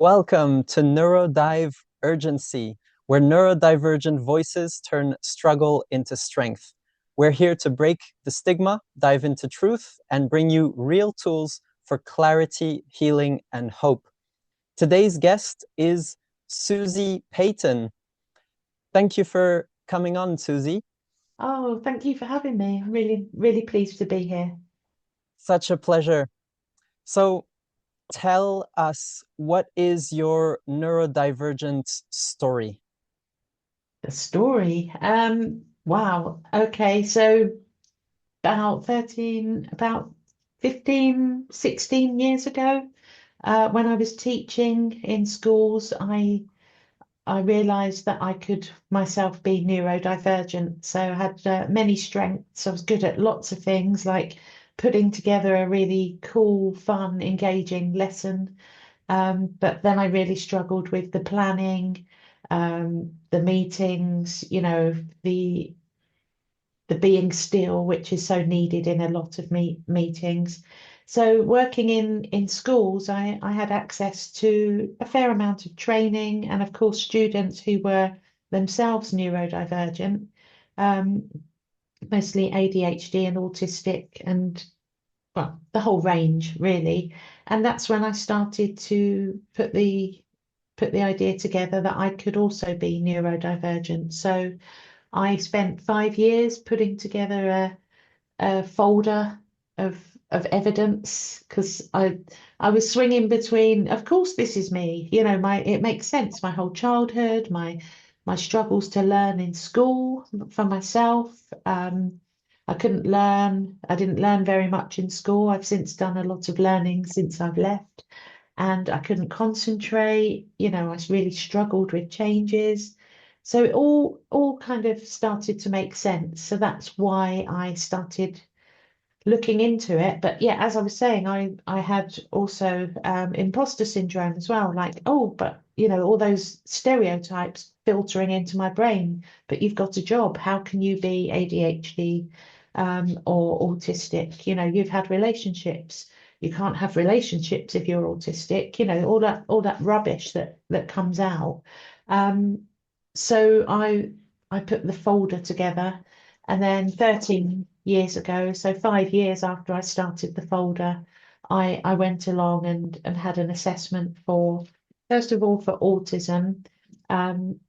Welcome to Neurodivergency, where neurodivergent voices turn struggle into strength. We're here to break the stigma, dive into truth, and bring you real tools for clarity, healing, and hope. Today's guest is Suzi Payton. Thank you for coming on, Suzi. Oh, thank you for having me. I'm really, really pleased to be here. Such a pleasure. So, tell us, what is your neurodivergent story? The story. Wow. Okay, so about 15, 16 years ago, when I was teaching in schools, I realized that I could myself be neurodivergent. So I had many strengths. I was good at lots of things like putting together a really cool, fun, engaging lesson. But then I really struggled with the planning, the meetings, the being still, which is so needed in a lot of meetings. So working in schools, I had access to a fair amount of training and of course students who were themselves neurodivergent, um, mostly ADHD and autistic and well, the whole range really. And that's when I started to put the idea together that I could also be neurodivergent. So I spent 5 years putting together a folder of evidence because I was swinging between, of course, this is me. My it makes sense. My whole childhood, my struggles to learn in school for myself. I couldn't learn. I didn't learn very much in school. I've since done a lot of learning since I've left, and I couldn't concentrate. I really struggled with changes. So it all kind of started to make sense. So that's why I started looking into it. But yeah, as I was saying, I had also imposter syndrome as well. Like, oh, but all those stereotypes filtering into my brain. But you've got a job. How can you be ADHD or autistic? You've had relationships. You can't have relationships if you're autistic. All that rubbish that comes out. Um, so I put the folder together, and then 13 years ago, so 5 years after I started the folder, I went along and had an assessment for, first of all, for autism, um,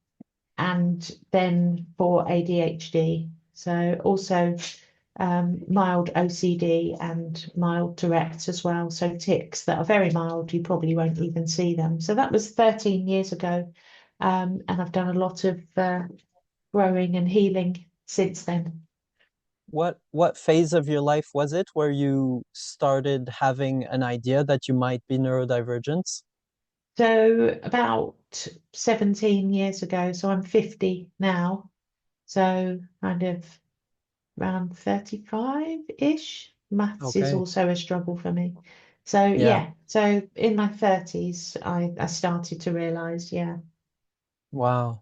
and then for ADHD. So also mild OCD and mild Tourette's as well. So tics that are very mild, you probably won't even see them. So that was 13 years ago. And I've done a lot of growing and healing since then. What phase of your life was it where you started having an idea that you might be neurodivergent? So about 17 years ago, so I'm 50 now. So kind of around 35-ish. Maths is Okay. also a struggle for me. So Yeah. yeah, so in my 30s, I started to realize, yeah. Wow.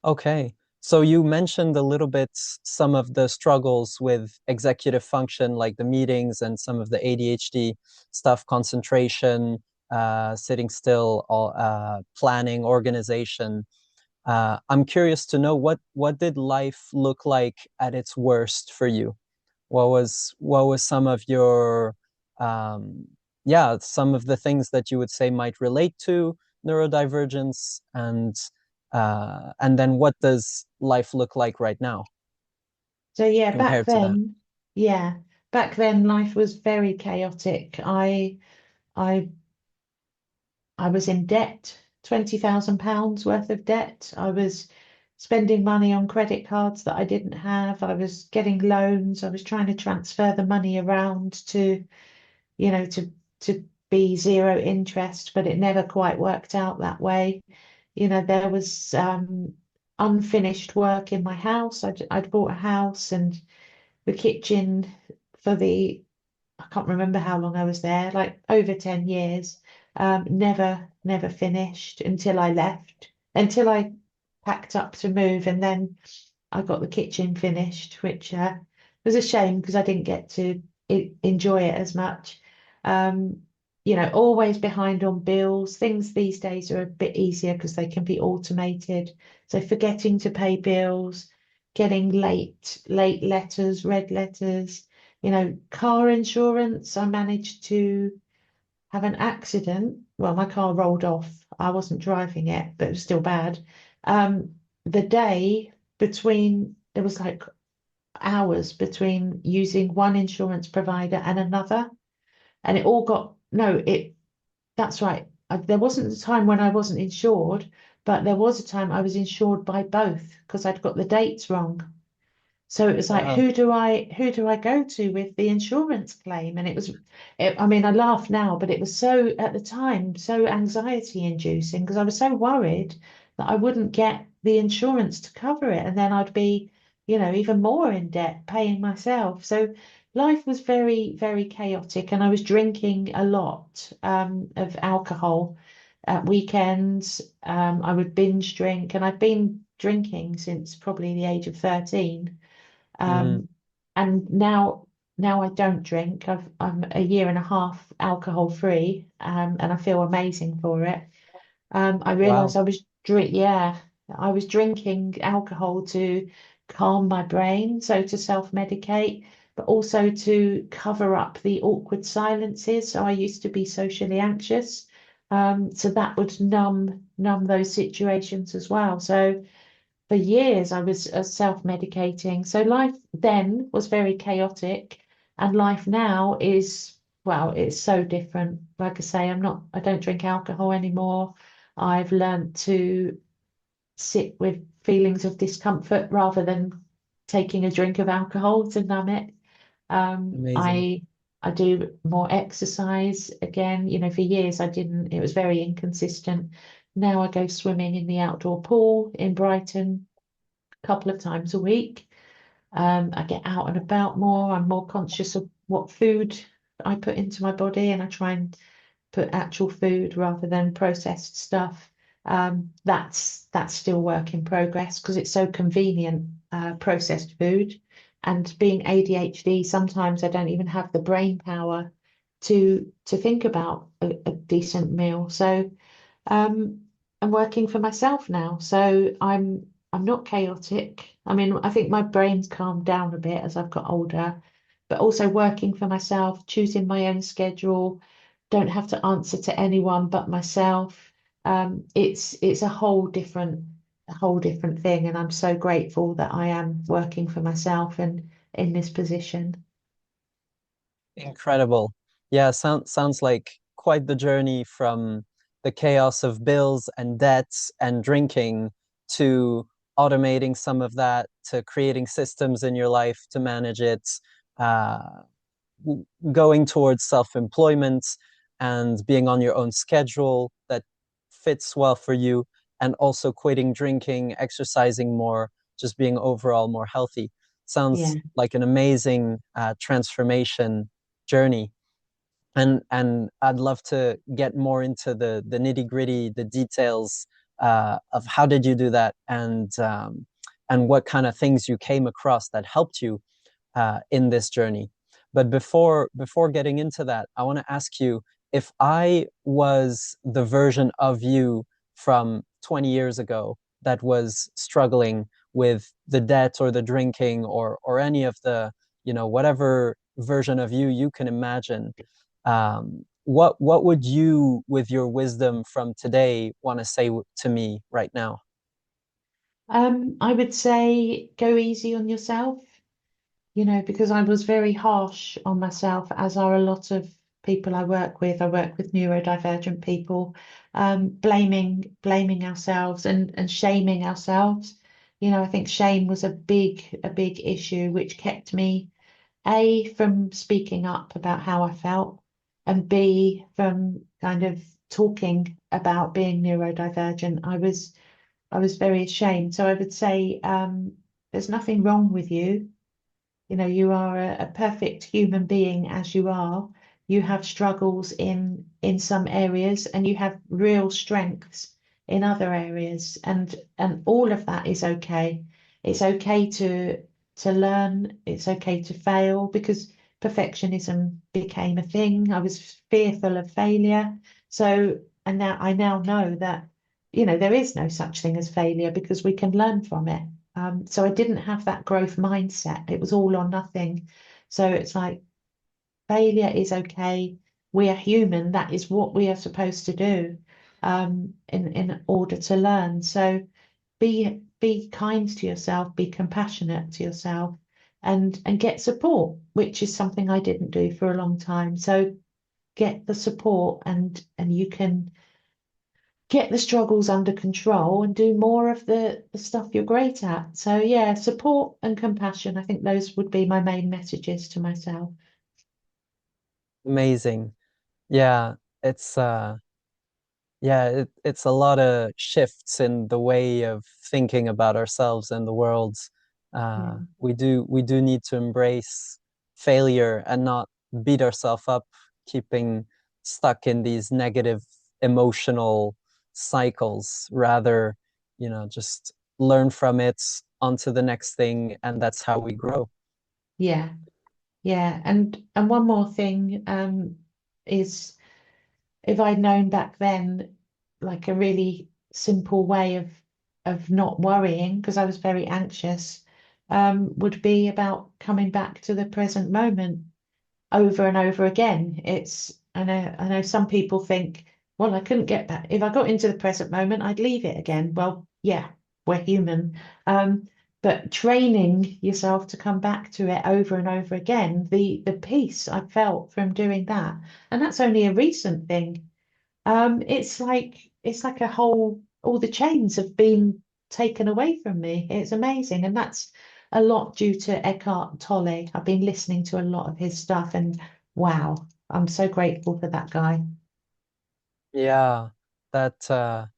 Okay. So you mentioned a little bit some of the struggles with executive function, like the meetings and some of the ADHD stuff, concentration, sitting still, planning, organization. I'm curious to know what did life look like at its worst for you? What was some of your um, yeah, some of the things that you would say might relate to neurodivergence, and then what does life look like right now So yeah, back compared to that? then, yeah, back then life was very chaotic. I I was in debt, £20,000 worth of debt. I was spending money on credit cards that I didn't have. I was getting loans. I was trying to transfer the money around to, you know, to to be zero interest, but it never quite worked out that way. There was unfinished work in my house. I'd bought a house and the kitchen for I can't remember how long I was there, like over 10 years. Never finished until I left, until I packed up to move, and then I got the kitchen finished, which was a shame because I didn't get to enjoy it as much. Um, always behind on bills. Things these days are a bit easier because they can be automated. So forgetting to pay bills, getting late letters, red letters, car insurance. I managed to have an accident. Well, my car rolled off. I wasn't driving it, but it was still bad. Um, the day between, there was like hours between using one insurance provider and another. And it all got, no, that's right. There wasn't a time when I wasn't insured, but there was a time I was insured by both because I'd got the dates wrong. So it was like, Wow, who do I go to with the insurance claim? And I mean, I laugh now, but it was so at the time so anxiety inducing because I was so worried that I wouldn't get the insurance to cover it, and then I'd be, even more in debt paying myself. So life was very, very chaotic, and I was drinking a lot of alcohol at weekends. I would binge drink, and I've been drinking since probably the age of 13. mm, Um, and now I don't drink. I'm a year and a half alcohol free, and I feel amazing for it. I realized wow, I was drinking alcohol to calm my brain, so to self-medicate, but also to cover up the awkward silences. So I used to be socially anxious. So that would numb those situations as well. So for years I was self-medicating. So life then was very chaotic, and life now is, well, it's so different. Like I say, I don't drink alcohol anymore. I've learned to sit with feelings of discomfort rather than taking a drink of alcohol to numb it. Um, amazing. I I do more exercise again. For years I didn't, it was very inconsistent. Now I go swimming in the outdoor pool in Brighton a couple of times a week. I get out and about more. I'm more conscious of what food I put into my body, and I try and put actual food rather than processed stuff. That's still work in progress because it's so convenient, processed food. And being ADHD, sometimes I don't even have the brain power to think about a decent meal. So um, I'm working for myself now, so I'm not chaotic. I mean, I think my brain's calmed down a bit as I've got older, but also working for myself, choosing my own schedule, don't have to answer to anyone but myself. It's a whole different thing, and I'm so grateful that I am working for myself and in this position. Incredible. Yeah, sounds like quite the journey from the chaos of bills and debts and drinking to automating some of that, to creating systems in your life to manage it, uh, going towards self-employment and being on your own schedule that fits well for you, and also quitting drinking, exercising more, just being overall more healthy. Yeah, Sounds like an amazing transformation journey. And I'd love to get more into the nitty-gritty, the details of how did you do that, and what kind of things you came across that helped you in this journey. But before getting into that, I want to ask you, if I was the version of you from 20 years ago that was struggling with the debt or the drinking or any of the, whatever version of you can imagine, what would you, with your wisdom from today, want to say to me right now? I would say go easy on yourself. Because I was very harsh on myself, as are a lot of people I work with. I work with neurodivergent people, blaming ourselves and shaming ourselves. I think shame was a big issue which kept me, A, from speaking up about how I felt, and B, from kind of talking about being neurodivergent. I was very ashamed. So I would say, there's nothing wrong with you. You are a perfect human being as you are. You have struggles in some areas, and you have real strengths in other areas, and all of that is okay. It's okay to learn. It's okay to fail because perfectionism became a thing. I was fearful of failure. So, and now I now know that, there is no such thing as failure because we can learn from it. So I didn't have that growth mindset. It was all or nothing. So it's like failure is okay. We are human. That is what we are supposed to do in order to learn. So be kind to yourself, be compassionate to yourself, and get support, which is something I didn't do for a long time. So get the support, and you can get the struggles under control and do more of the stuff you're great at. So yeah, support and compassion. I think those would be my main messages to myself. Amazing. Yeah, it's it's a lot of shifts in the way of thinking about ourselves and the world. Yeah. We do need to embrace failure and not beat ourselves up, keeping stuck in these negative emotional cycles. Rather, just learn from it onto the next thing, and that's how we grow. Yeah. Yeah. And one more thing is if I'd known back then, like a really simple way of not worrying, because I was very anxious, would be about coming back to the present moment over and over again. I know some people think, well, I couldn't get back. If I got into the present moment, I'd leave it again. Well, yeah, we're human. Um, but training yourself to come back to it over and over again, the peace I felt from doing that, and that's only a recent thing. It's like all the chains have been taken away from me. It's amazing, and that's a lot due to Eckhart Tolle. I've been listening to a lot of his stuff, and wow, I'm so grateful for that guy. Yeah, that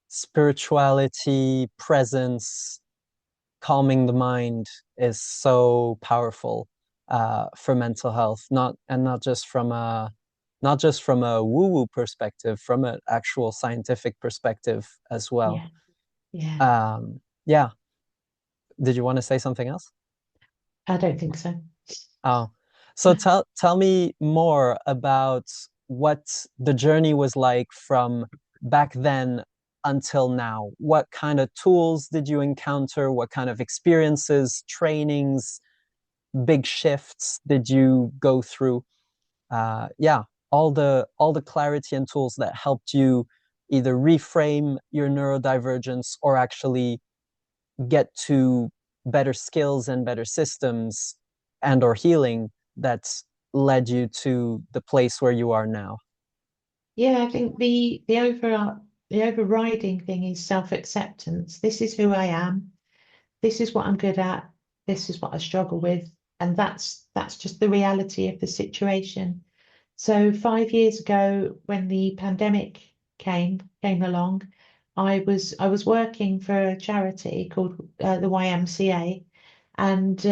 spirituality, presence, calming the mind is so powerful for mental health, not just from a woo-woo perspective, from an actual scientific perspective as well. Yeah, yeah. Yeah. Did you want to say something else? I don't think so. Oh, so tell me more about what the journey was like from back then until now. What kind of tools did you encounter? What kind of experiences, trainings, big shifts did you go through? Yeah, all the clarity and tools that helped you either reframe your neurodivergence or actually get to better skills and better systems and or healing that's led you to the place where you are now. Yeah, I think the overriding thing is self-acceptance. This is who I am. This is what I'm good at. This is what I struggle with. And that's just the reality of the situation. So 5 years ago, when the pandemic came along, I was working for a charity called the YMCA, and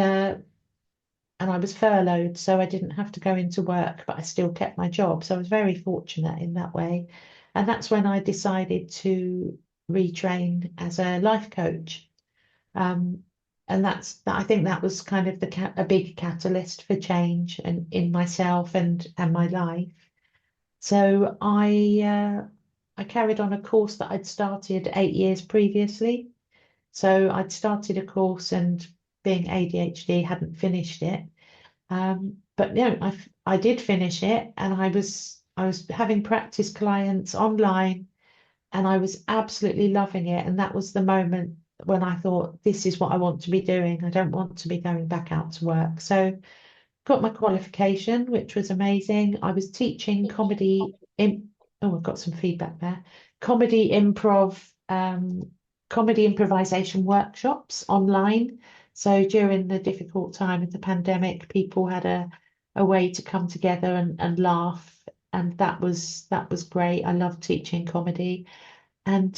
I was furloughed, so I didn't have to go into work, but I still kept my job. So I was very fortunate in that way. And that's when I decided to retrain as a life coach. Um, and I think that was kind of a big catalyst for change and in myself and my life. So I carried on a course that I'd started 8 years previously. So I'd started a course, and being ADHD, hadn't finished it. But no, I did finish it, and I was having practice clients online, and I was absolutely loving it. And that was the moment when I thought, this is what I want to be doing. I don't want to be going back out to work. So got my qualification, which was amazing. I was teaching oh, I've got some feedback there. Comedy improv, comedy improvisation workshops online. So during the difficult time of the pandemic, people had a way to come together and laugh. And that was great. I love teaching comedy and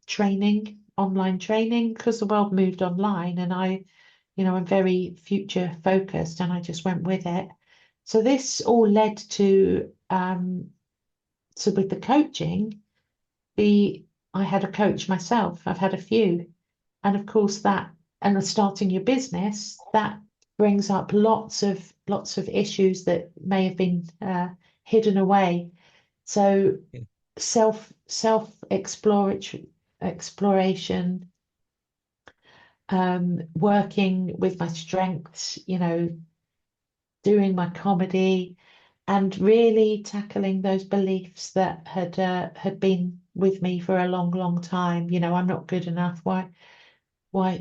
training, online training, because the world moved online, and I'm very future focused, and I just went with it. So this all led to so with the coaching, the I had a coach myself. I've had a few, and of course that and starting your business, that brings up lots of issues that may have been hidden away. So self exploration, working with my strengths, doing my comedy, and really tackling those beliefs that had been with me for a long, long time. I'm not good enough. Why,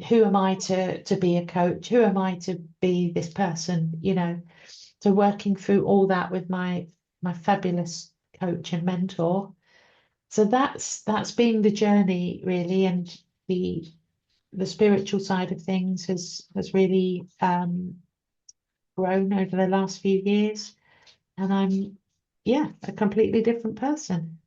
who am I to be a coach? Who am I to be this person? So working through all that with my fabulous coach and mentor. So that's been the journey really, and the the spiritual side of things has really grown over the last few years, and I'm yeah, a completely different person.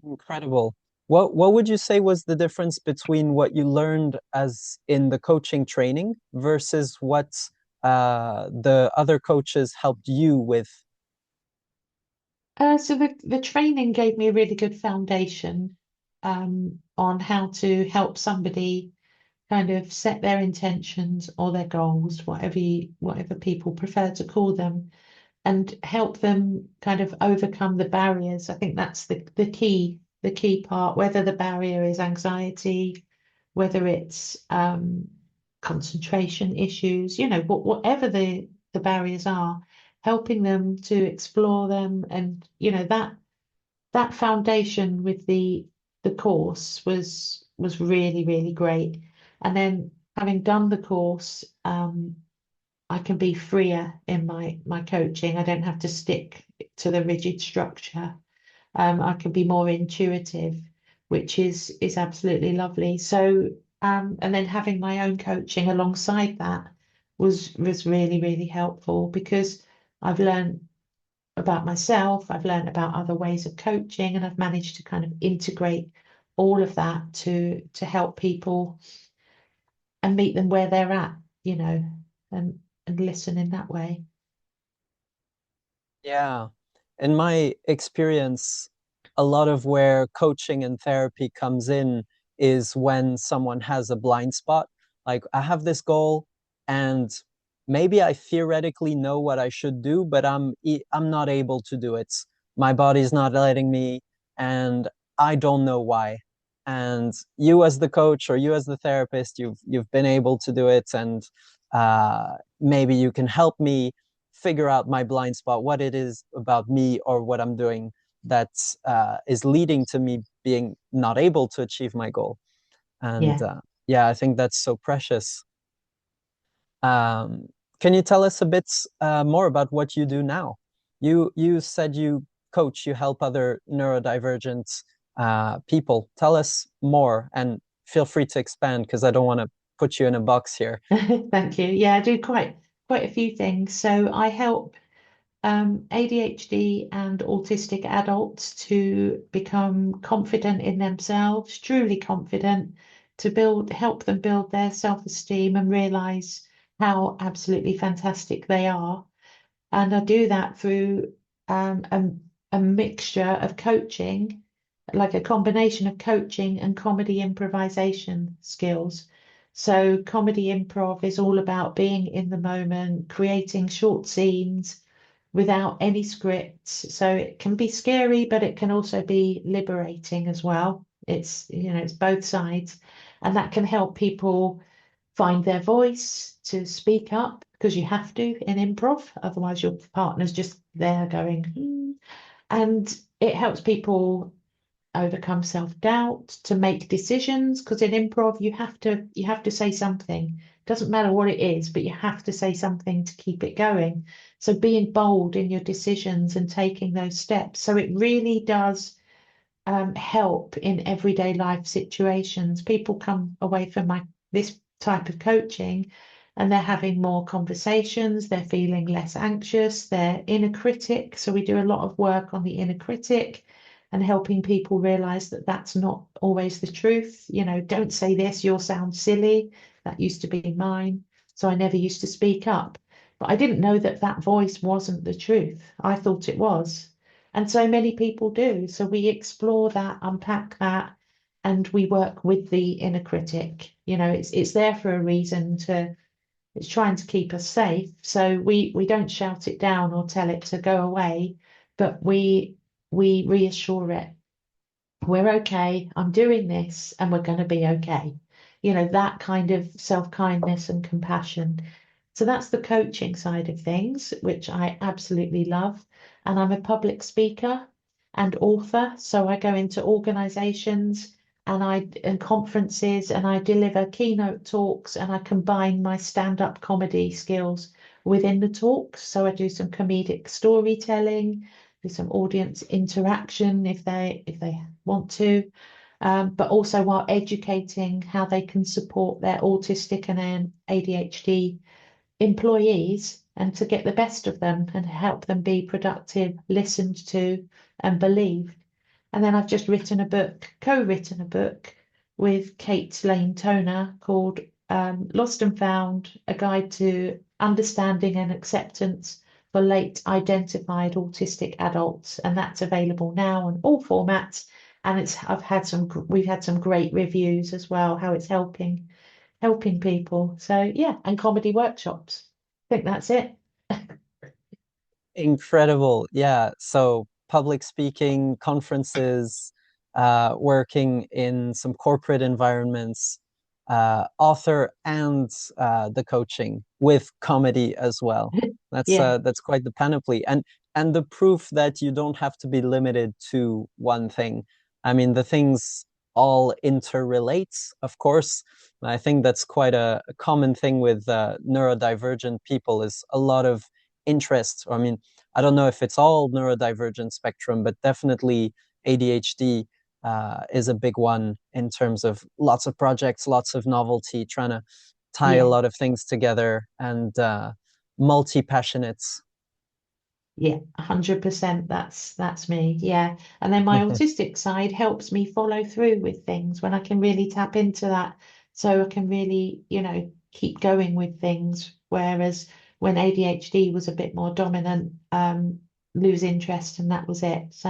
Incredible. What would you say was the difference between what you learned as in the coaching training versus what the other coaches helped you with? So the training gave me a really good foundation on how to help somebody kind of set their intentions or their goals, whatever people prefer to call them, and help them kind of overcome the barriers. I think that's the key part, whether the barrier is anxiety, whether it's concentration issues, whatever the barriers are, helping them to explore them. And that foundation with the course was really, really great. And then having done the course, I can be freer in my coaching. I don't have to stick to the rigid structure. I can be more intuitive, which is absolutely lovely. So, and then having my own coaching alongside that was really, really helpful because I've learned about myself, I've learned about other ways of coaching, and I've managed to kind of integrate all of that to help people and meet them where they're at, you know, and listen in that way. Yeah. In my experience, a lot of where coaching and therapy comes in is when someone has a blind spot. Like, I have this goal and maybe I theoretically know what I should do, but I'm not able to do it. My body's not letting me, and I don't know why. And you as the coach or you as the therapist, you've been able to do it, and maybe you can help me figure out my blind spot, what it is about me or what I'm doing that is leading to me being not able to achieve my goal. And Yeah. yeah, I think that's so precious. Um, can you tell us a bit more about what you do now? You said you coach, you help other neurodivergent people. Tell us more, and feel free to expand because I don't want to put you in a box here. Thank you. Yeah, I do quite a few things. So I help ADHD and autistic adults to become confident in themselves, truly confident, to help them build their self-esteem and realize how absolutely fantastic they are. And I do that through a mixture of coaching, like a combination of coaching and comedy improvisation skills. So, comedy improv is all about being in the moment, creating short scenes without any scripts. So, it can be scary, but it can also be liberating as well. It's both sides, and that can help people find their voice, to speak up, because you have to in improv, otherwise your partner's just there going, "Hmm." And it helps people overcome self-doubt, to make decisions, because in improv you have to say something. Doesn't matter what it is, but you have to say something to keep it going. So being bold in your decisions and taking those steps. So it really does help in everyday life situations. People come away from this type of coaching and they're having more conversations, they're feeling less anxious, their inner critic. So we do a lot of work on the inner critic and helping people realize that that's not always the truth. Don't say this, you'll sound silly. That used to be mine. So I never used to speak up. But I didn't know that that voice wasn't the truth. I thought it was. And so many people do. So we explore that, unpack that, and we work with the inner critic. It's there for a reason. It's trying to keep us safe. So we don't shout it down or tell it to go away, but we reassure it. We're okay. I'm doing this and we're going to be okay. That kind of self-kindness and compassion. So that's the coaching side of things, which I absolutely love. And I'm a public speaker and author. So I go into organizations and conferences and I deliver keynote talks and I combine my stand-up comedy skills within the talks. So I do some comedic storytelling, do some audience interaction if they want to, but also while educating how they can support their autistic and ADHD employees and to get the best of them and help them be productive, listened to, and believed. And then I've just co-written a book with Kate Lane Toner called Lost and Found, A Guide to Understanding and Acceptance for Late Identified Autistic Adults. And that's available now in all formats. And we've had some great reviews as well, how it's helping people. So yeah, and comedy workshops. I think that's it. Incredible. Yeah. So public speaking, conferences, working in some corporate environments, author and the coaching with comedy as well. Yeah, That's quite the panoply. And the proof that you don't have to be limited to one thing. I mean, the things all interrelate, of course. I think that's quite a common thing with neurodivergent people is a lot of interest. I mean, I don't know if it's all neurodivergent spectrum, but definitely ADHD is a big one in terms of lots of projects, lots of novelty, trying to tie a yeah. lot of things together and multi-passionates. Yeah, 100%. That's me. Yeah. And then my autistic side helps me follow through with things when I can really tap into that. So I can really, keep going with things. Whereas when ADHD was a bit more dominant, lose interest and that was it. So,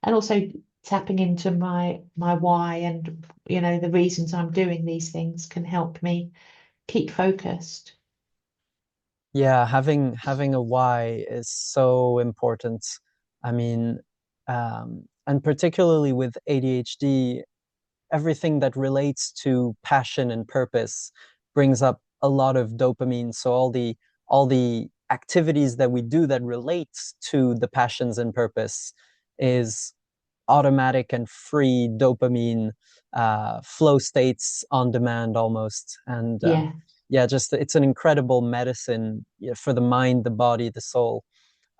and also tapping into my why and, the reasons I'm doing these things can help me keep focused. Yeah, having a why is so important. I mean, and particularly with ADHD, everything that relates to passion and purpose brings up a lot of dopamine. So all the activities that we do that relates to the passions and purpose is automatic and free dopamine flow states on demand almost. And Yeah, yeah, just it's an incredible medicine, yeah, for the mind, the body, the soul,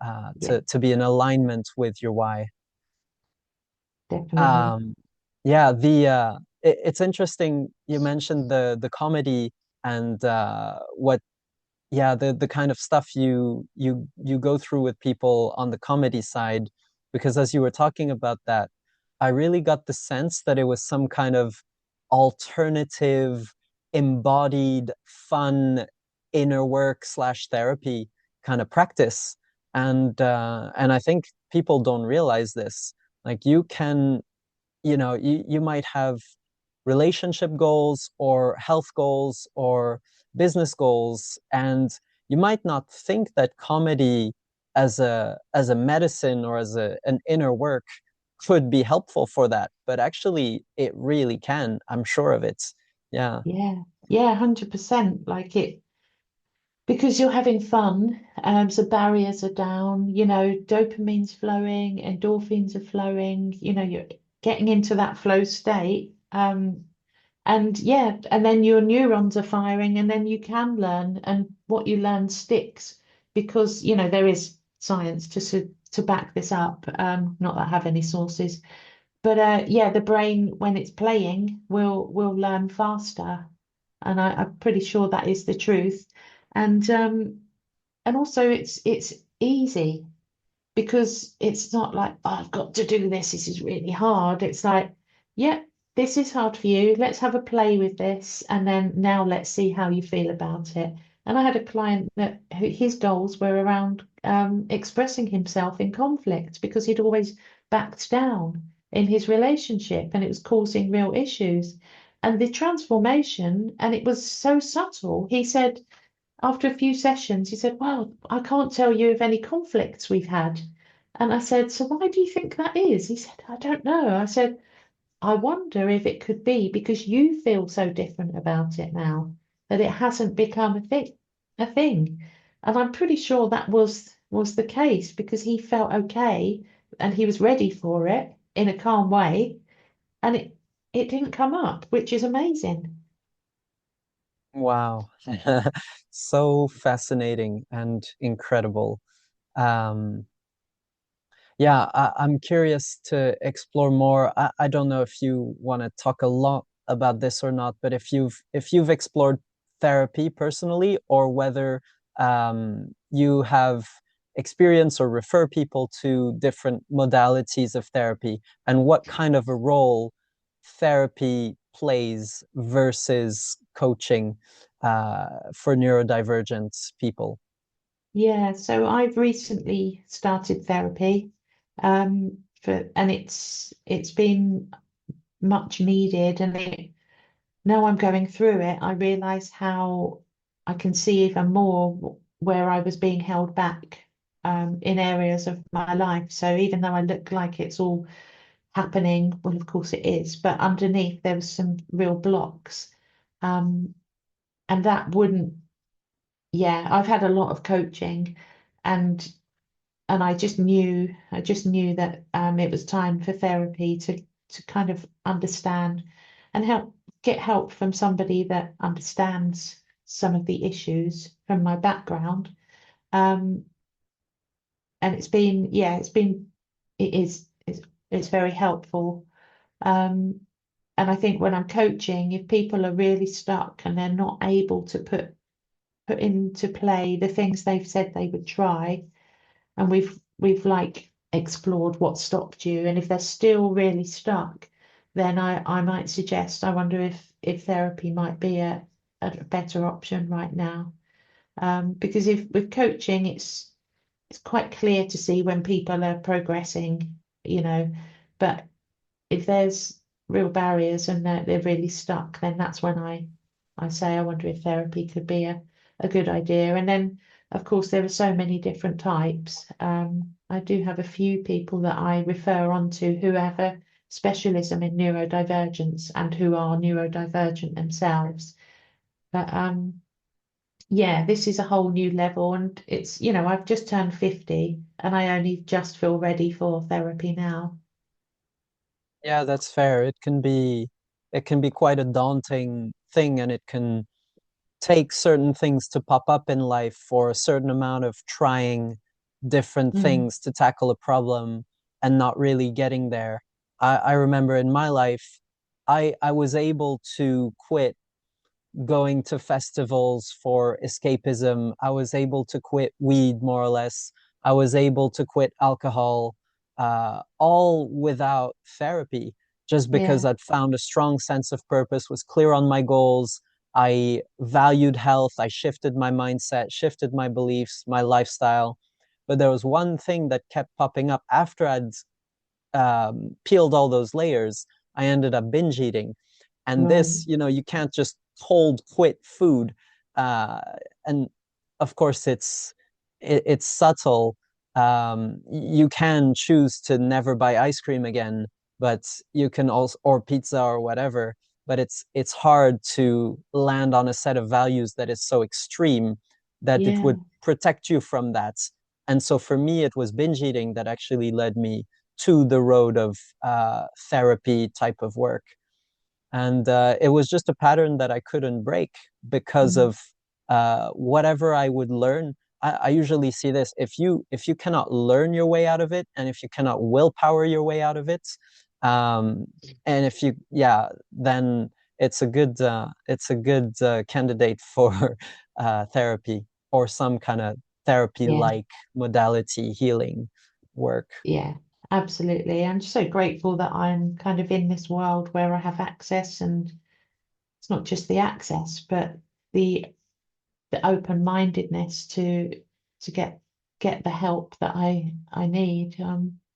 yeah, to be in alignment with your why. definitely. Um, yeah, it's interesting you mentioned the comedy and what yeah, the kind of stuff you go through with people on the comedy side, because as you were talking about that, I really got the sense that it was some kind of alternative, embodied, fun inner work slash therapy kind of practice. And I think people don't realize this. Like you can, you might have relationship goals or health goals or business goals, and you might not think that comedy as a medicine or as an inner work could be helpful for that, but actually it really can. I'm sure of it. Yeah. Yeah, yeah, 100%. Like it, because you're having fun, so barriers are down, dopamine's flowing, endorphins are flowing, you're getting into that flow state. And yeah, and then your neurons are firing, and then you can learn, and what you learn sticks because, there is science to back this up. Not that I have any sources, but yeah, the brain when it's playing will learn faster, and I'm pretty sure that is the truth. And also it's easy because it's not like, oh, I've got to do this. This is really hard. It's like, yeah, this is hard for you. Let's have a play with this, and then now let's see how you feel about it. And I had a client that his goals were around expressing himself in conflict because he'd always backed down. in his relationship, and it was causing real issues. And the transformation, and it was so subtle. He said, after a few sessions, he said, "Well, I can't tell you of any conflicts we've had." And I said, "So why do you think that is?" He said, "I don't know." I said, "I wonder if it could be because you feel so different about it now that it hasn't become a thing." And I'm pretty sure that was the case because he felt okay and he was ready for it in a calm way, and it didn't come up, which is amazing. Wow. So fascinating and incredible. Um, Yeah, I'm curious to explore more. I don't know if you want to talk a lot about this or not, but if you've explored therapy personally, or whether you have experience or refer people to different modalities of therapy, and what kind of a role therapy plays versus coaching for neurodivergent people. Yeah, so I've recently started therapy, and it's been much needed, and now I'm going through it, I realize how I can see even more where I was being held back in areas of my life. So even though I look like it's all happening, well, of course it is, but underneath there was some real blocks. Um, and that wouldn't, yeah, I've had a lot of coaching, and I just knew that it was time for therapy to kind of understand and get help from somebody that understands some of the issues from my background. Um, and it is, it's very helpful. Um, and I think when I'm coaching, if people are really stuck and they're not able to put into play the things they've said they would try, and we've like explored what stopped you, and if they're still really stuck, then I might suggest, I wonder if therapy might be a better option right now. Because if with coaching, it's quite clear to see when people are progressing, you know, but if there's real barriers and they're really stuck, then that's when I say I wonder if therapy could be a good idea. And then, of course, there are so many different types. I do have a few people that I refer on to who have a specialism in neurodivergence and who are neurodivergent themselves. But yeah, this is a whole new level, and I've just turned 50 and I only just feel ready for therapy now. Yeah, that's fair. It can be quite a daunting thing, and it can take certain things to pop up in life for a certain amount of trying different Mm, things to tackle a problem and not really getting there. I remember in my life, I was able to quit going to festivals for escapism. I was able to quit weed, more or less. I was able to quit alcohol, all without therapy, just because yeah, I'd found a strong sense of purpose, was clear on my goals. I valued health. I shifted my mindset, shifted my beliefs, my lifestyle. But there was one thing that kept popping up after I'd peeled all those layers. I ended up binge eating. And right. this, you can't just cold quit food. Uh, and of course, it's subtle. You can choose to never buy ice cream again, but you can also, or pizza or whatever. But it's hard to land on a set of values that is so extreme that it Yeah, would protect you from that. And so for me, it was binge eating that actually led me to the road of therapy type of work. And it was just a pattern that I couldn't break because mm, of whatever I would learn. I usually see this: if you cannot learn your way out of it, and if you cannot willpower your way out of it, um, and if you, yeah, then it's a good candidate for therapy or some kind of yeah, therapy-like modality healing work. yeah, absolutely. I'm just so grateful that I'm kind of in this world where I have access, and it's not just the access, but the the open-mindedness to get the help that I need.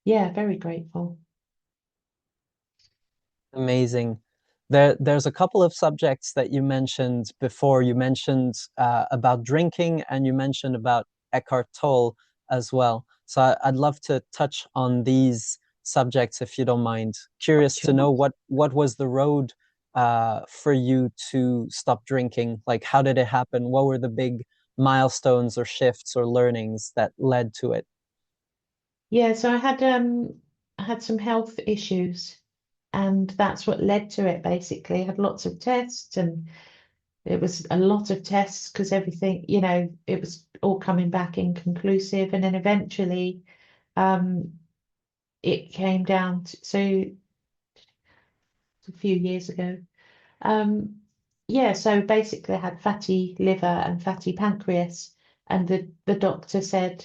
Yeah, very grateful. Amazing. There's a couple of subjects that you mentioned before. You mentioned about drinking, and you mentioned about Eckhart Tolle as well. So I'd love to touch on these subjects if you don't mind. Curious to know Sure. what was the road for you to stop drinking? Like, how did it happen? What were the big milestones or shifts or learnings that led to it? Yeah, so I had some health issues and that's what led to it basically. I had lots of tests and it was a lot of tests because everything, it was all coming back inconclusive. And then eventually um it came down to, so a few years ago. Um, yeah, so basically I had fatty liver and fatty pancreas, and the doctor said,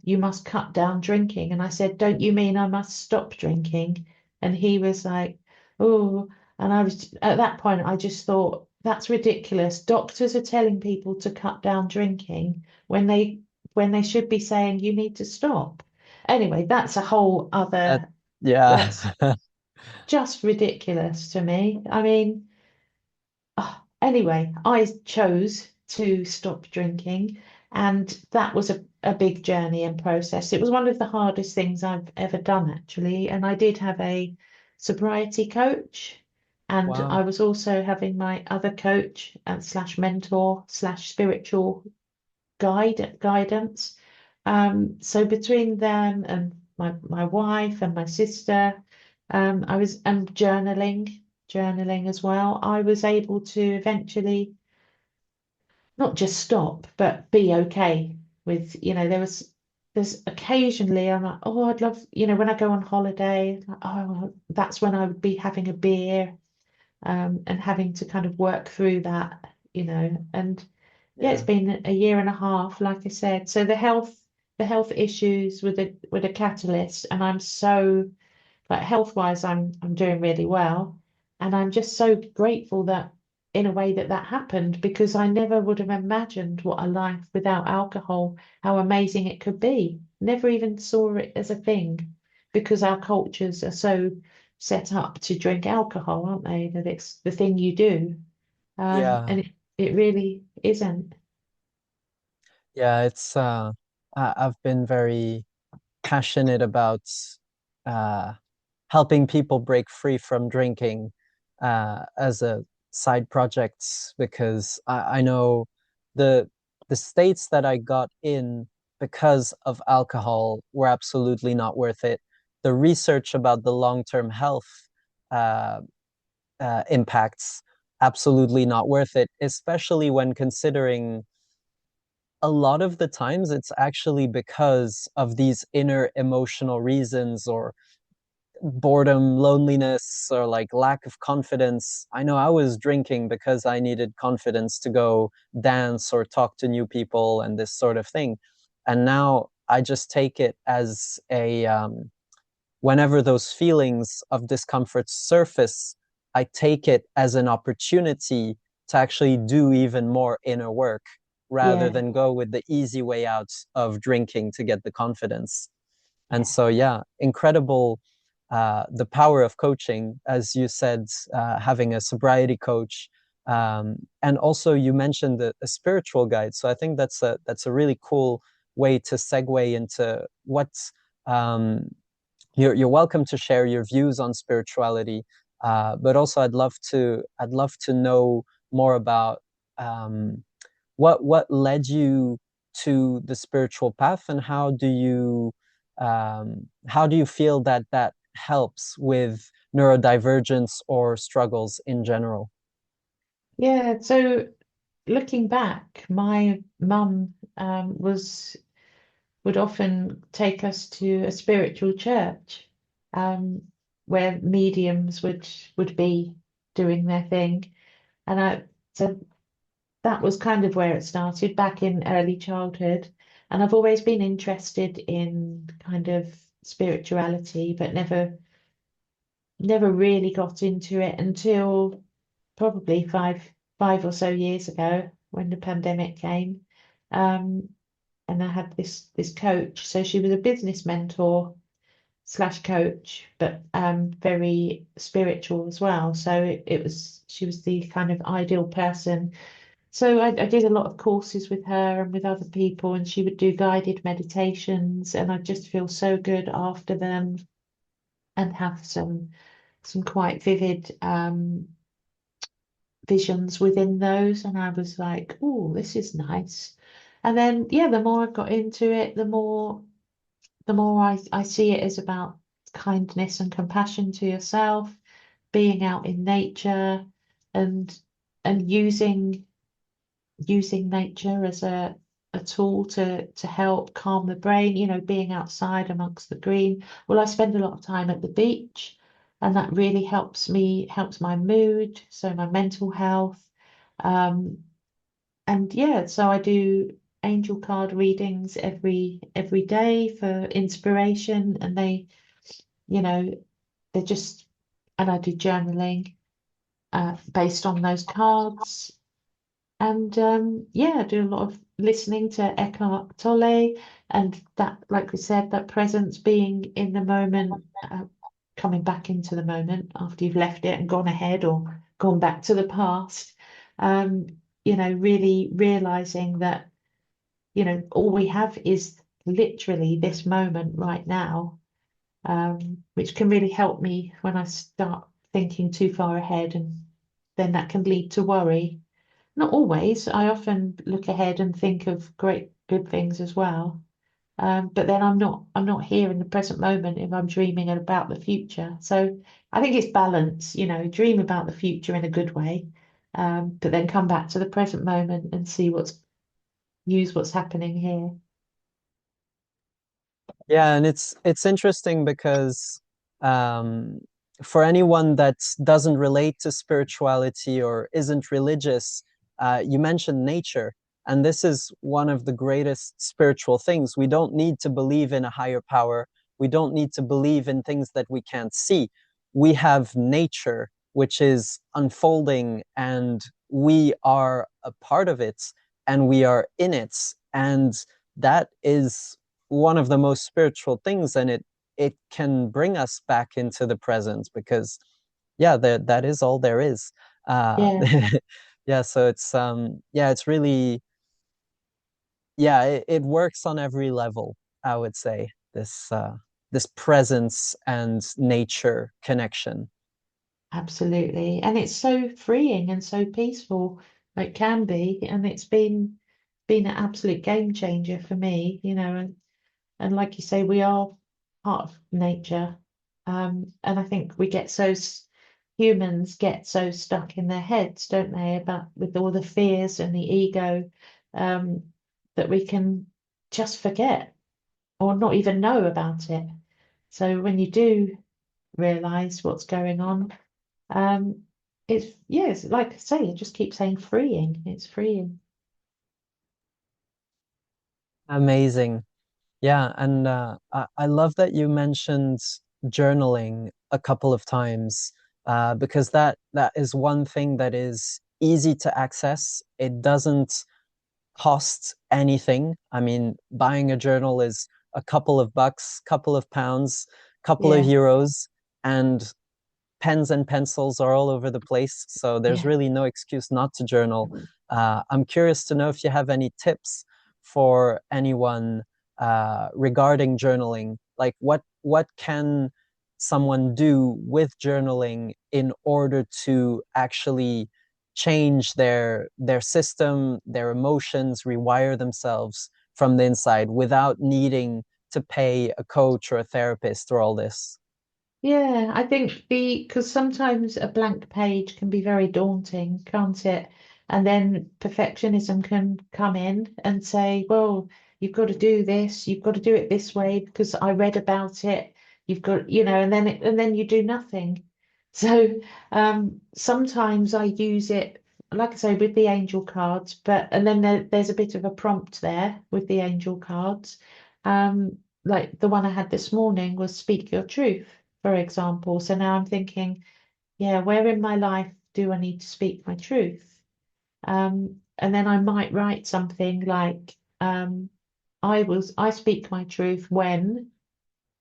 you must cut down drinking. And I said, don't you mean I must stop drinking? And he was like, oh, and I was at that point, I just thought, that's ridiculous. Doctors are telling people to cut down drinking when they should be saying you need to stop. Anyway, that's a whole That, other, yeah. that's just ridiculous to me. I mean, anyway, I chose to stop drinking, and that was a big journey and process. It was one of the hardest things I've ever done, actually. And I did have a sobriety coach, and I Wow. was also having my other coach and slash mentor slash spiritual guidance. So between them and my wife and my sister, I was and journaling as well. I was able to eventually not just stop, but be okay with, there's occasionally I'm like, oh, I'd love, when I go on holiday, like, oh, that's when I would be having a beer, and having to kind of work through that, and yeah, it's Yeah. been a year and a half, like I said. So the health issues with a catalyst, and I'm so like health wise, I'm doing really well, and I'm just so grateful that in a way that that happened because I never would have imagined what a life without alcohol, how amazing it could be. Never even saw it as a thing because our cultures are so set up to drink alcohol, aren't they? That it's the thing you do, Yeah. and it really isn't. Yeah, I've been very passionate about uh helping people break free from drinking as a side project because I know the the states that I got in because of alcohol were absolutely not worth it. The research about the long-term health uh, impacts absolutely not worth it, especially when considering a lot of the times it's actually because of these inner emotional reasons or boredom, loneliness, or like lack of confidence. I know I was drinking because I needed confidence to go dance or talk to new people and this sort of thing. And now I just take it as whenever those feelings of discomfort surface, I take it as an opportunity to actually do even more inner work rather Yeah, than go with the easy way out of drinking to get the confidence. And yeah, so, yeah, incredible. The power of coaching, as you said, having a sobriety coach, and also you mentioned a spiritual guide. So I think that's a really cool way to segue into what um, you're welcome to share your views on spirituality, but also I'd love to know more about um, what led you to the spiritual path, and how do you feel that that helps with neurodivergence or struggles in general? yeah. So looking back, my mum would often take us to a spiritual church, um, where mediums would be doing their thing, and so that was kind of where it started back in early childhood. And I've always been interested in kind of spirituality, but never really got into it until probably five or so years ago when the pandemic came. Um, and I had this coach. So she was a business mentor, slash coach, but very spiritual as well. So she was the kind of ideal person. So I did a lot of courses with her and with other people, and she would do guided meditations, and I just feel so good after them and have some quite vivid visions within those. And I was like, oh, this is nice. And then yeah, the more I've got into it, the more I see it as about kindness and compassion to yourself, being out in nature and using nature as a tool to help calm the brain, being outside amongst the green. Well, I spend a lot of time at the beach, and that really helps my mood, so my mental health. Um, and yeah, so I do angel card readings every day for inspiration, and you know, they're just, and I do journaling based on those cards. And yeah, I do a lot of listening to Eckhart Tolle, and that, like we said, that presence, being in the moment, coming back into the moment after you've left it and gone ahead or gone back to the past. Um, really realizing that, all we have is literally this moment right now, which can really help me when I start thinking too far ahead, and then that can lead to worry. Not always. I often look ahead and think of great good things as well. But then I'm not here in the present moment if I'm dreaming about the future. So I think it's balance, dream about the future in a good way, but then come back to the present moment and use what's happening here. Yeah, and it's interesting because um, for anyone that doesn't relate to spirituality or isn't religious, you mentioned nature, and this is one of the greatest spiritual things. We don't need to believe in a higher power. We don't need to believe in things that we can't see. We have nature, which is unfolding, and we are a part of it, and we are in it, and that is one of the most spiritual things, and it can bring us back into the present because yeah, that is all there is. uh Yeah, yeah, so yeah, it's really, yeah, it works on every level, I would say, this presence and nature connection. absolutely. And it's so freeing and so peaceful. It can be, and it's been an absolute game changer for me, and like you say, we are part of nature. And I think humans get so stuck in their heads, don't they, about with all the fears and the ego, um, that we can just forget or not even know about it. So when you do realize what's going on, um, it's like I say, I just keep saying freeing. It's freeing. Amazing. Yeah, and I love that you mentioned journaling a couple of times, because that is one thing that is easy to access. It doesn't cost anything. I mean, buying a journal is a couple of bucks, couple of pounds, couple of Yeah, euros, and pens and pencils are all over the place. So there's yeah. really no excuse not to journal. I'm curious to know if you have any tips for anyone regarding journaling. Like what can someone do with journaling in order to actually change their system, their emotions, rewire themselves from the inside without needing to pay a coach or a therapist or all this? Yeah, I think because sometimes a blank page can be very daunting, can't it? And then perfectionism can come in and say, well, you've got to do this, you've got to do it this way because I read about it. You've got, and then you do nothing. So sometimes I use it, like I say, with the angel cards, and then there's a bit of a prompt there with the angel cards. Like the one I had this morning was speak your truth, for example. So now I'm thinking, yeah, where in my life do I need to speak my truth? And then I might write something like, I speak my truth when,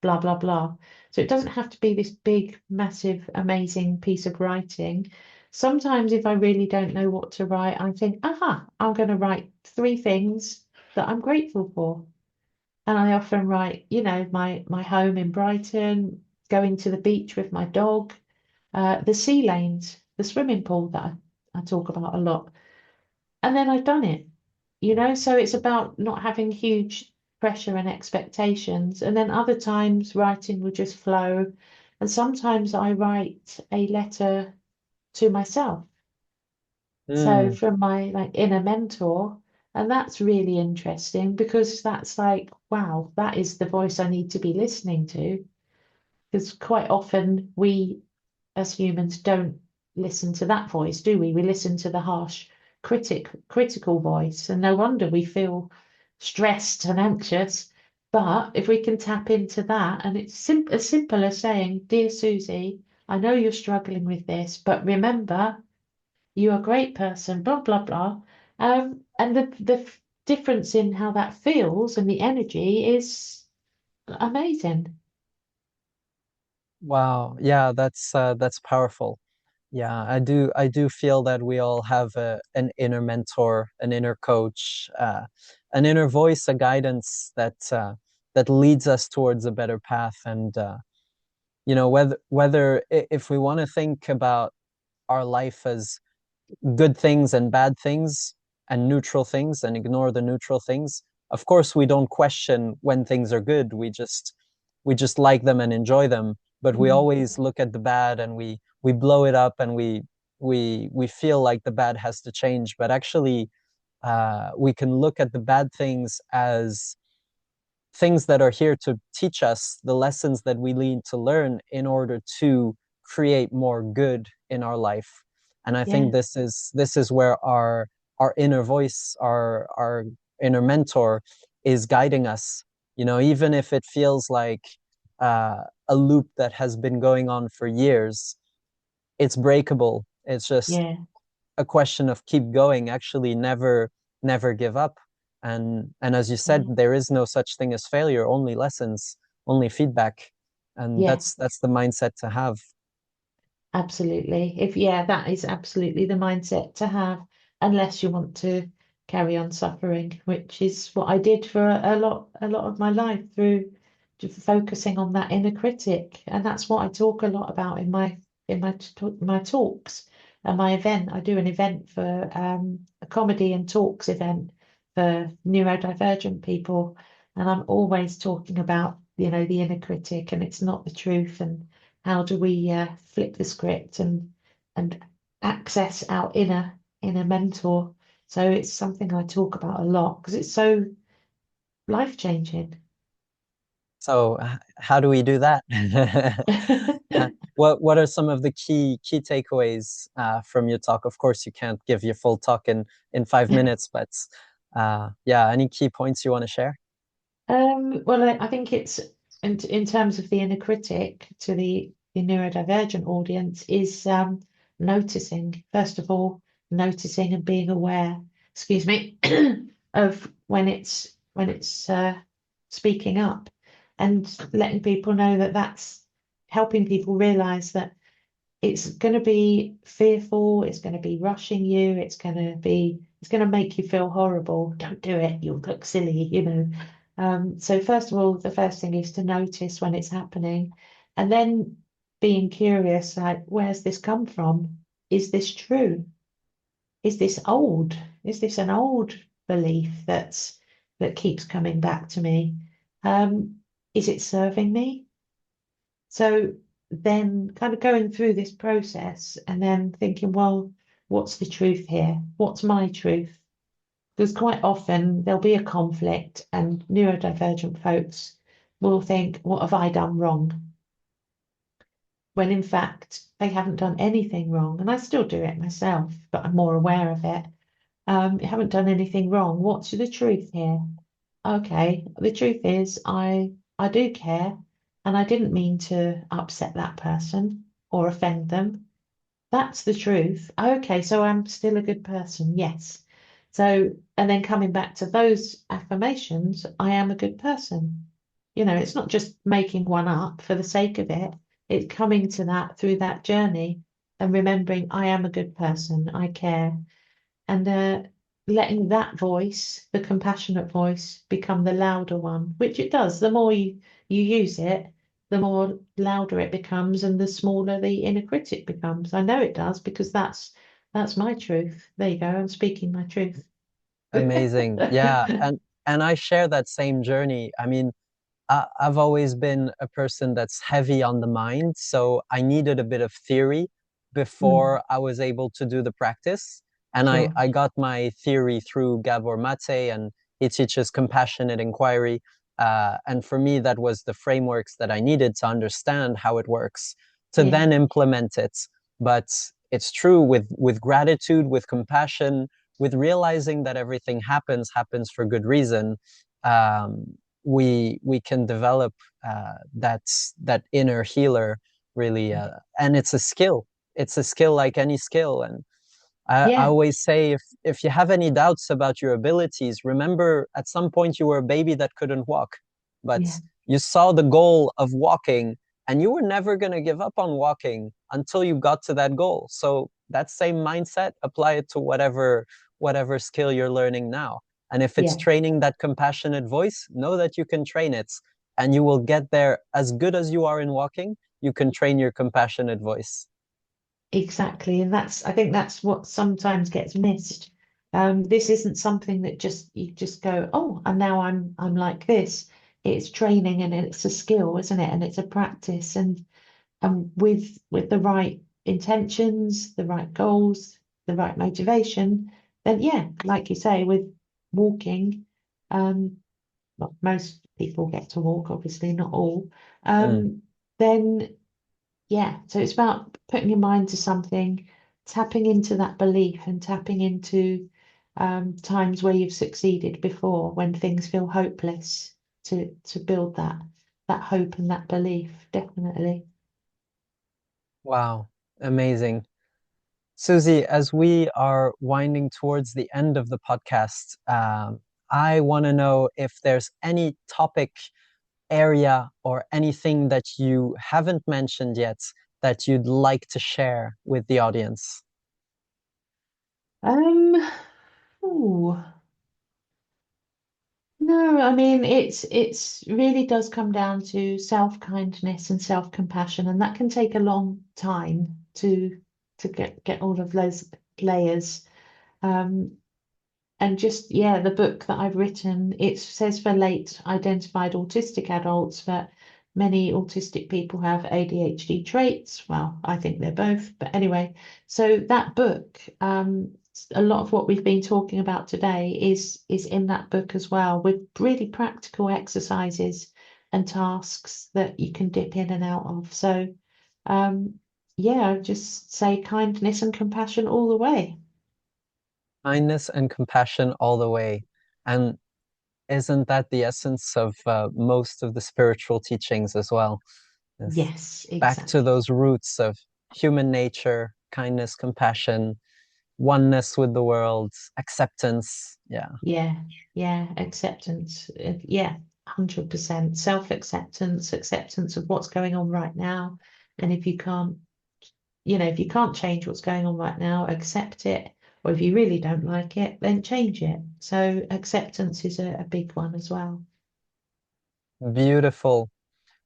blah, blah, blah. So it doesn't have to be this big, massive, amazing piece of writing. Sometimes if I really don't know what to write, I think, aha, I'm going to write 3 things that I'm grateful for. And I often write, my home in Brighton, going to the beach with my dog, the sea lanes, the swimming pool that I talk about a lot. And then I've done it, so it's about not having huge pressure and expectations. And then other times writing will just flow. And sometimes I write a letter to myself. So Mm, from my like inner mentor, and that's really interesting because that's like, wow, that is the voice I need to be listening to. Because quite often we as humans don't listen to that voice, do we? We listen to the harsh critical voice, and no wonder we feel stressed and anxious. But if we can tap into that, and it's as simple as saying, "Dear Susie, I know you're struggling with this, but remember, you're a great person, blah, blah, blah." And the difference in how that feels and the energy is amazing. wow. Yeah, that's powerful. Yeah, I do feel that we all have an inner mentor, an inner coach, an inner voice, a guidance that leads us towards a better path. And if we want to think about our life as good things and bad things and neutral things and ignore the neutral things, of course we don't question when things are good. We just like them and enjoy them, but we Mm, always look at the bad and we blow it up, and we feel like the bad has to change. But actually, we can look at the bad things as things that are here to teach us the lessons that we need to learn in order to create more good in our life. And I think yeah, this is where our inner voice, our inner mentor is guiding us. Even if it feels like a loop that has been going on for years, it's breakable. It's just yeah, a question of keep going, actually never give up. And as you said, yeah, there is no such thing as failure, only lessons, only feedback. And yeah. that's the mindset to have. Absolutely. Yeah, that is absolutely the mindset to have, unless you want to carry on suffering, which is what I did for a lot of my life through focusing on that inner critic. And that's what I talk a lot about in my talks and my event. I do an event for a comedy and talks event for neurodivergent people, and I'm always talking about, the inner critic, and it's not the truth, and how do we flip the script and access our inner mentor? So it's something I talk about a lot because it's so life-changing. So how do we do that? What are some of the key takeaways from your talk? Of course, you can't give your full talk in 5 minutes, but yeah, any key points you want to share? Well, I think it's in terms of the inner critic to the neurodivergent audience is noticing, first of all, noticing and being aware, excuse me, of when it's speaking up, and letting people know that that's helping people realize that it's going to be fearful, it's going to be rushing you, it's going to make you feel horrible. Don't do it, you'll look silly. So first of all, the first thing is to notice when it's happening, and then being curious, like, where's this come from? Is this true? Is this old? Is this an old belief that keeps coming back to me? Is it serving me? So then kind of going through this process and then thinking, well, what's the truth here? What's my truth? Because quite often there'll be a conflict, and neurodivergent folks will think, what have I done wrong? When in fact, they haven't done anything wrong. And I still do it myself, but I'm more aware of it. You haven't done anything wrong. What's the truth here? Okay, the truth is I do care, and I didn't mean to upset that person or offend them. That's the truth. Okay, so I'm still a good person. Yes. So, and then coming back to those affirmations, I am a good person. It's not just making one up for the sake of it. It's coming to that through that journey and remembering I am a good person, I care, and letting that voice, the compassionate voice, become the louder one, which it does. The more you use it, the more louder it becomes and the smaller the inner critic becomes. I know it does because that's my truth. There you go, I'm speaking my truth. Amazing. Yeah. And I share that same journey. I mean, I've always been a person that's heavy on the mind, so I needed a bit of theory Mm, before I was able to do the practice. And sure. I got my theory through Gabor Mate, and he teaches compassionate inquiry. And for me, that was the frameworks that I needed to understand how it works, to Yeah, then implement it. But it's true with gratitude, with compassion, with realizing that everything happens for good reason. Um, we can develop that inner healer really, and it's a skill like any skill. And I yeah, always say, if you have any doubts about your abilities, remember at some point you were a baby that couldn't walk, but yeah, you saw the goal of walking, and you were never going to give up on walking until you got to that goal. So that same mindset, apply it to whatever skill you're learning now. And if it's yeah. training that compassionate voice, know that you can train it, and you will get there as good as you are in walking. You can train your compassionate voice. Exactly. And I think that's what sometimes gets missed. This isn't something that just you just go, oh, and now I'm like this. It's training and it's a skill, isn't it? And it's a practice and with the right intentions, the right goals, the right motivation, then yeah, like you say, with walking, um, well, most people get to walk, obviously, not all. Mm. Then yeah, so it's about putting your mind to something, tapping into that belief and tapping into times where you've succeeded before, when things feel hopeless, to build that hope and that belief, definitely. Wow, amazing. Susie, as we are winding towards the end of the podcast, I want to know if there's any topic, area, or anything that you haven't mentioned yet that you'd like to share with the audience. Um, ooh, no, I mean it's really does come down to self-kindness and self-compassion, and that can take a long time to get all of those layers. Um, And just, yeah, the book that I've written, it says for late identified autistic adults, but many autistic people have ADHD traits. Well, I think they're both, but anyway, so that book, a lot of what we've been talking about today is in that book as well, with really practical exercises and tasks that you can dip in and out of. So, um, yeah, I'd just say kindness and compassion all the way. Kindness and compassion all the way. And isn't that the essence of most of the spiritual teachings as well? Yes. Yes, Back to exactly. those roots of human nature, kindness, compassion, oneness with the world, acceptance. Yeah. Yeah, yeah, acceptance. Yeah, 100%. Self-acceptance, acceptance of what's going on right now. And if you can't, if you can't change what's going on right now, accept it. Or if you really don't like it, then change it. So acceptance is a big one as well. Beautiful.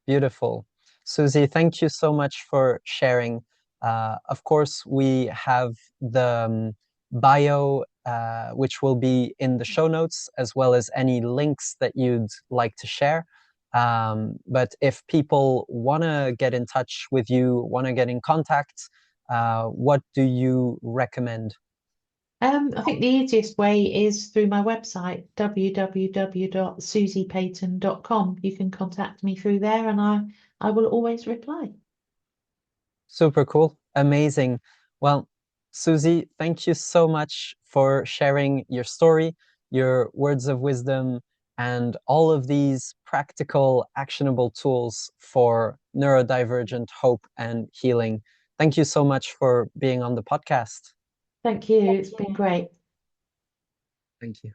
Beautiful. Susie, thank you so much for sharing. Of course, we have the bio, which will be in the show notes, as well as any links that you'd like to share. But if people want to get in touch with you, want to get in contact, what do you recommend? I think the easiest way is through my website, www.suzipayton.com. You can contact me through there and I will always reply. Super cool. Amazing. Well, Susie, thank you so much for sharing your story, your words of wisdom, and all of these practical, actionable tools for neurodivergent hope and healing. Thank you so much for being on the podcast. Thank you. It's been great. Thank you.